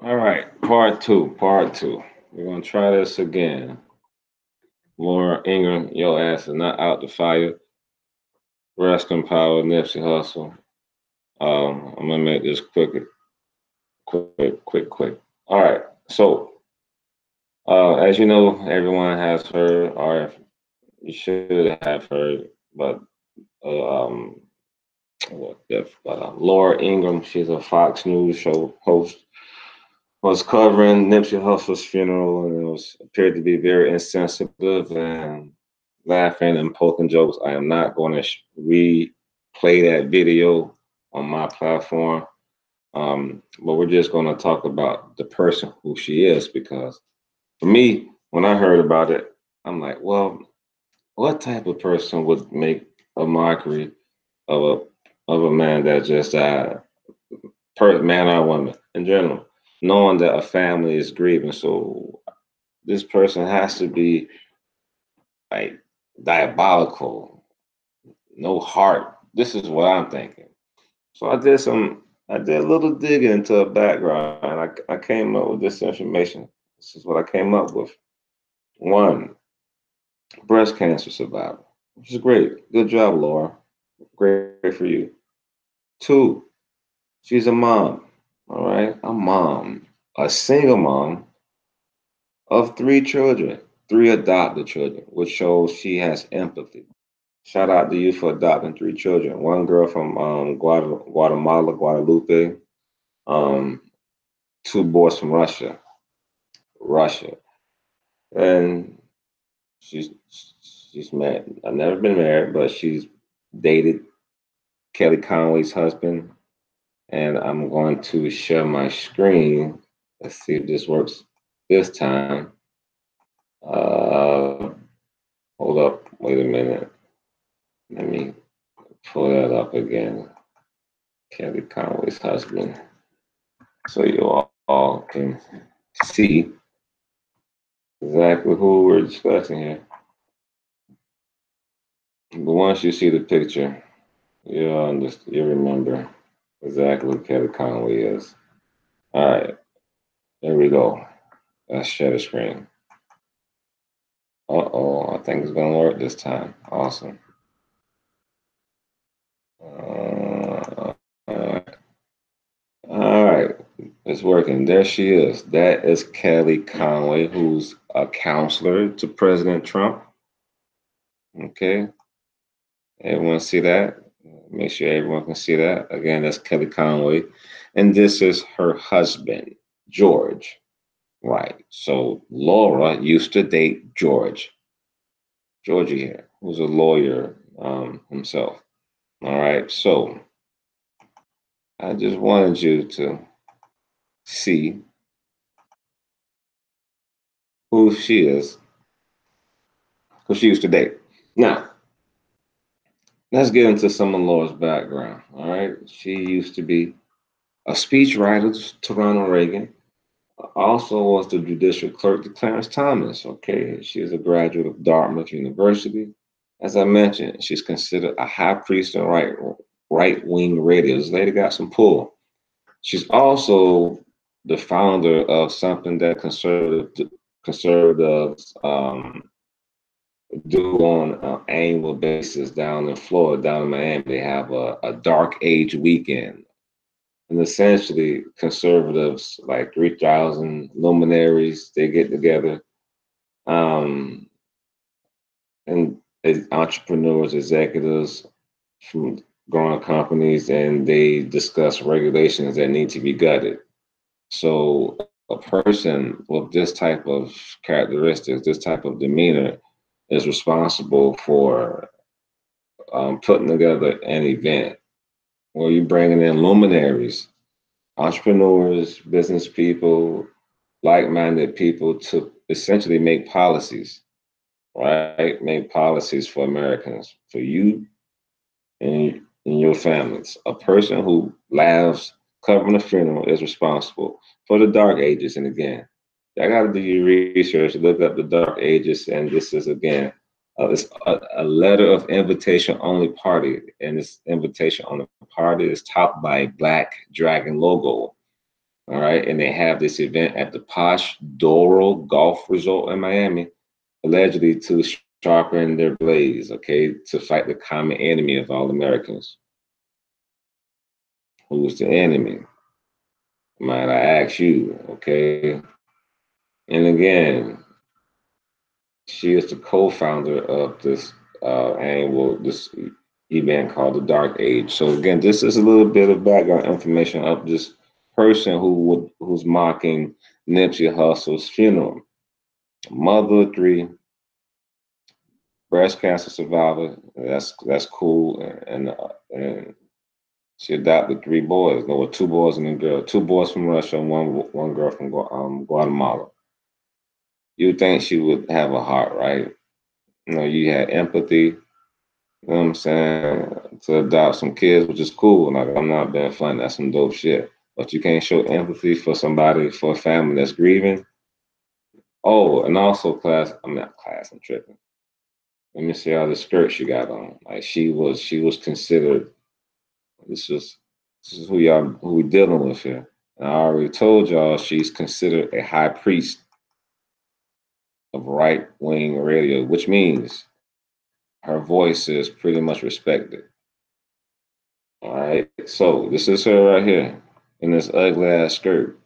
All right, part two, part two. We're gonna try this again. Laura Ingram, your ass is not out the fire. Rest in power, Nipsey Hussle. I'm gonna make this quick. All right. So, as you know, everyone has heard, or you should have heard, but uh, um, Laura Ingram, she's a Fox News show host, was covering Nipsey Hussle's funeral, and it was appeared to be very insensitive and laughing and poking jokes. I am not going to replay that video on my platform, but we're just going to talk about the person who she is because for me, when I heard about it, I'm like, well, what type of person would make a mockery of a man that just died, man or woman in general, knowing that a family is grieving? So this person has to be like diabolical, no heart. This is what I'm thinking. So I did a little digging into the background. I came up with this information. This is what I came up with. One, breast cancer survivor, which is great. Good job, Laura. Great for you. Two, she's a mom. All right, a mom, a single mom of three children, three adopted children, which shows she has empathy. Shout out to you for adopting three children. One girl from Guatemala, Guadalupe, um, two boys from Russia, and she's she's married. I've never been married, but she's dated Kelly Conway's husband. And I'm going to share my screen. Let's see if this works this time. Uh, Hold up, wait a minute. Let me pull that up again. Kelly Conway's husband, so you all can see exactly who we're discussing here. But once you see the picture, you remember exactly who Kelly Conway is. All right, there we go. Let's share the screen. I think it's gonna work this time. Awesome. All right, all right, it's working. There she is. That is Kelly Conway, who's a counselor to President Trump. Okay, everyone see that? Make sure everyone can see that. Again, that's Kelly Conway. And this is her husband, George. Right. So Laura used to date Georgie here, who's a lawyer himself. All right. So I just wanted you to see who she is, who she used to date. Now, let's get into some of Laura's background. All right. She used to be a speechwriter to Ronald Reagan. Also was the judicial clerk to Clarence Thomas. Okay, she is a graduate of Dartmouth University. As I mentioned, she's considered a high priest in right wing radio. This lady got some pull. She's also the founder of something that conservatives do on an annual basis down in Florida, down in Miami. They have a dark age weekend. And essentially, conservatives, like 3,000 luminaries, they get together, um, and entrepreneurs, executives from growing companies, and they discuss regulations that need to be gutted. So, a person with this type of characteristics, this type of demeanor, is responsible for putting together an event where you're bringing in luminaries, entrepreneurs, business people, like-minded people to essentially make policies, right? Make policies for Americans, for you and your families. A person who laughs covering a funeral is responsible for the dark ages. And again, I got to do your research, look up the dark ages, and this is again, it's a letter of invitation only party, and this invitation only party is topped by a black dragon logo. All right, and they have this event at the Posh Doral Golf Resort in Miami, allegedly to sharpen their blades, okay, to fight the common enemy of all Americans. Who's the enemy? Might I ask you, okay? And again, she is the co-founder of this this event called the Dark Age. So again, this is a little bit of background information of this person who's mocking Nipsey Hussle's funeral. Mother of three, breast cancer survivor. That's cool, and she adopted three boys. There were two boys and a girl. Two boys from Russia, and one girl from Guatemala. You'd think she would have a heart, right? You know, you had empathy. You know what I'm saying? To adopt some kids, which is cool. Like, I'm not being funny. That's some dope shit. But you can't show empathy for somebody, for a family that's grieving. Oh, and also class. I'm not class. I'm tripping. Let me see all the skirts she got on. Like she was considered. This is this is who we dealing with here. And I already told y'all she's considered a high priest of right wing radio, which means her voice is pretty much respected. All right. So this is her right here in this ugly ass skirt.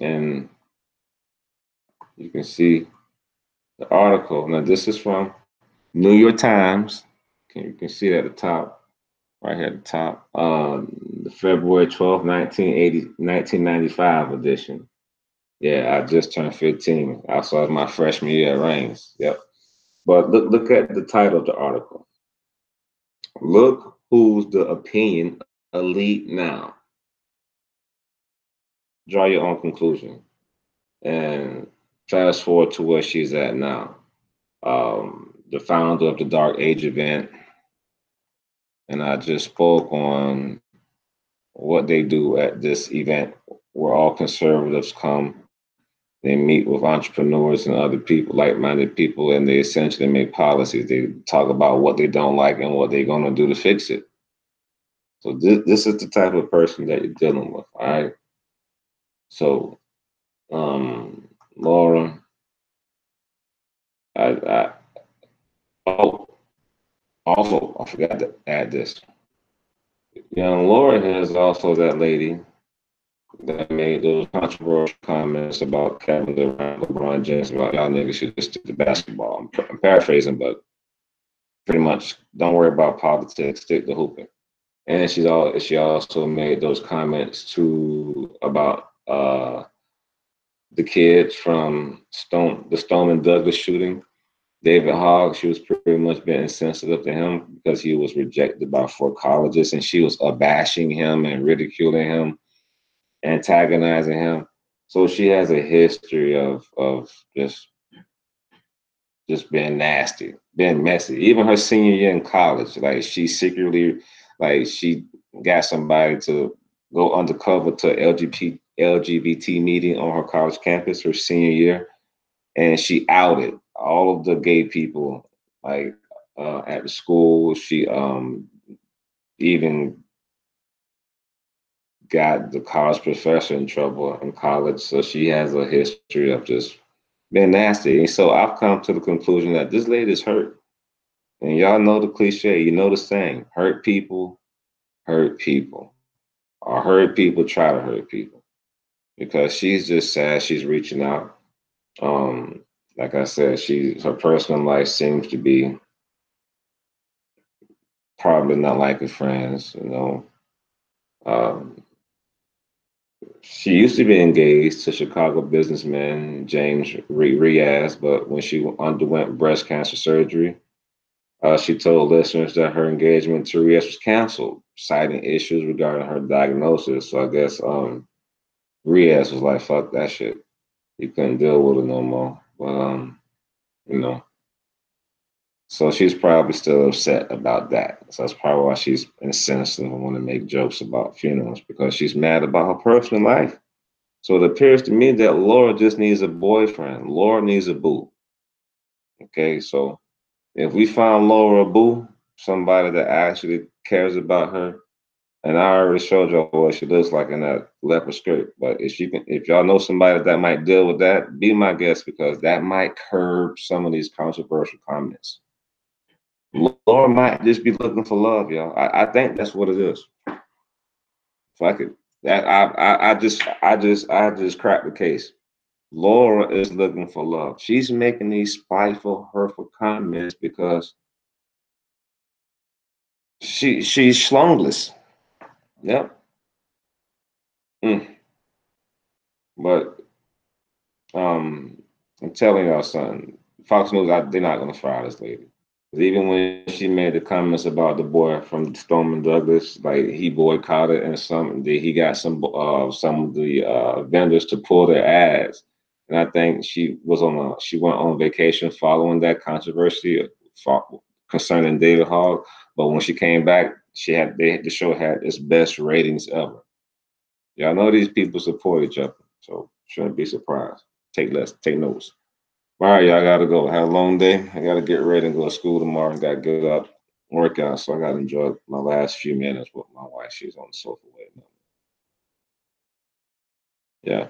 And you can see the article. Now this is from New York Times. You can see it at the top, right here at the top. The February 12th, 1995 edition. Yeah, I just turned 15. Also, it's my freshman year at Reigns. Yep. But look at the title of the article. Look who's the opinion elite now. Draw your own conclusion and fast forward to where she's at now. The founder of the Dark Age event, and I just spoke on what they do at this event where all conservatives come. They meet with entrepreneurs and other people, like-minded people, and they essentially make policies. They talk about what they don't like and what they're going to do to fix it. So this is the type of person that you're dealing with. All right. So, Laura, I oh, also I forgot to add this. Young Laura is also that lady that made those controversial comments about Kevin Durant, LeBron James, about y'all niggas should just stick to basketball. I'm paraphrasing, but pretty much don't worry about politics, stick to hooping. And she also made those comments too about the kids from the Stoneman Douglas shooting. David Hogg, she was pretty much being insensitive to him because he was rejected by 4 colleges, and she was abashing him and ridiculing him, antagonizing him. So she has a history of just being nasty, being messy. Even her senior year in college, like she secretly, like she got somebody to go undercover to LGBT meeting on her college campus her senior year, and she outed all of the gay people like at the school. She even got the college professor in trouble in college. So she has a history of just being nasty. And so I've come to the conclusion that this lady is hurt. And y'all know the cliche, you know the saying, hurt people, or hurt people try to hurt people. Because she's just sad, she's reaching out. Um, like I said, her personal life seems to be probably not like her friends, you know. Um, she used to be engaged to Chicago businessman James Riaz, but when she underwent breast cancer surgery, she told listeners that her engagement to Riaz was canceled, citing issues regarding her diagnosis. So I guess Riaz was like, "Fuck that shit." He couldn't deal with it no more. But you know, so she's probably still upset about that. So that's probably why she's insensitive and want to make jokes about funerals because she's mad about her personal life. So it appears to me that Laura just needs a boyfriend. Laura needs a boo. Okay, so if we found Laura a boo, somebody that actually cares about her, And I already showed y'all what she looks like in that leopard skirt. But if y'all know somebody that might deal with that, be my guest, because that might curb some of these controversial comments. Laura might just be looking for love, y'all. I think that's what it is. Fuck it. That I just cracked the case. Laura is looking for love. She's making these spiteful, hurtful comments because she's schlongless. Yep. Mm. But I'm telling y'all something. Fox News, they're not gonna fire this lady. 'Cause even when she made the comments about the boy from Storm Douglas, like he boycotted and he got some of the vendors to pull their ads. And I think she went on vacation following that controversy concerning David Hogg. But when she came back, the show had its best ratings ever. Y'all know these people support each other, so shouldn't be surprised. Take notes. All right, y'all gotta go. Have a long day. I gotta get ready and go to school tomorrow. I gotta get up, work out. So I gotta enjoy my last few minutes with my wife. She's on the sofa waiting. Yeah,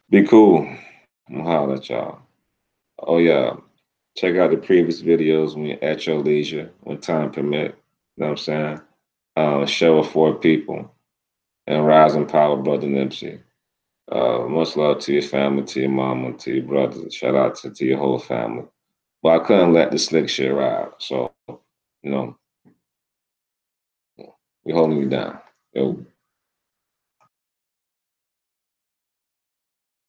be cool. I'm gonna holler at y'all. Oh yeah, check out the previous videos when you're at your leisure, when time permit. You know what I'm saying? Show of 4 people and rise and power, brother Nipsey. Much love to your family, to your mama, to your brothers. Shout out to your whole family. But I couldn't let the slick shit ride. So, you know, we holding you down. Yo.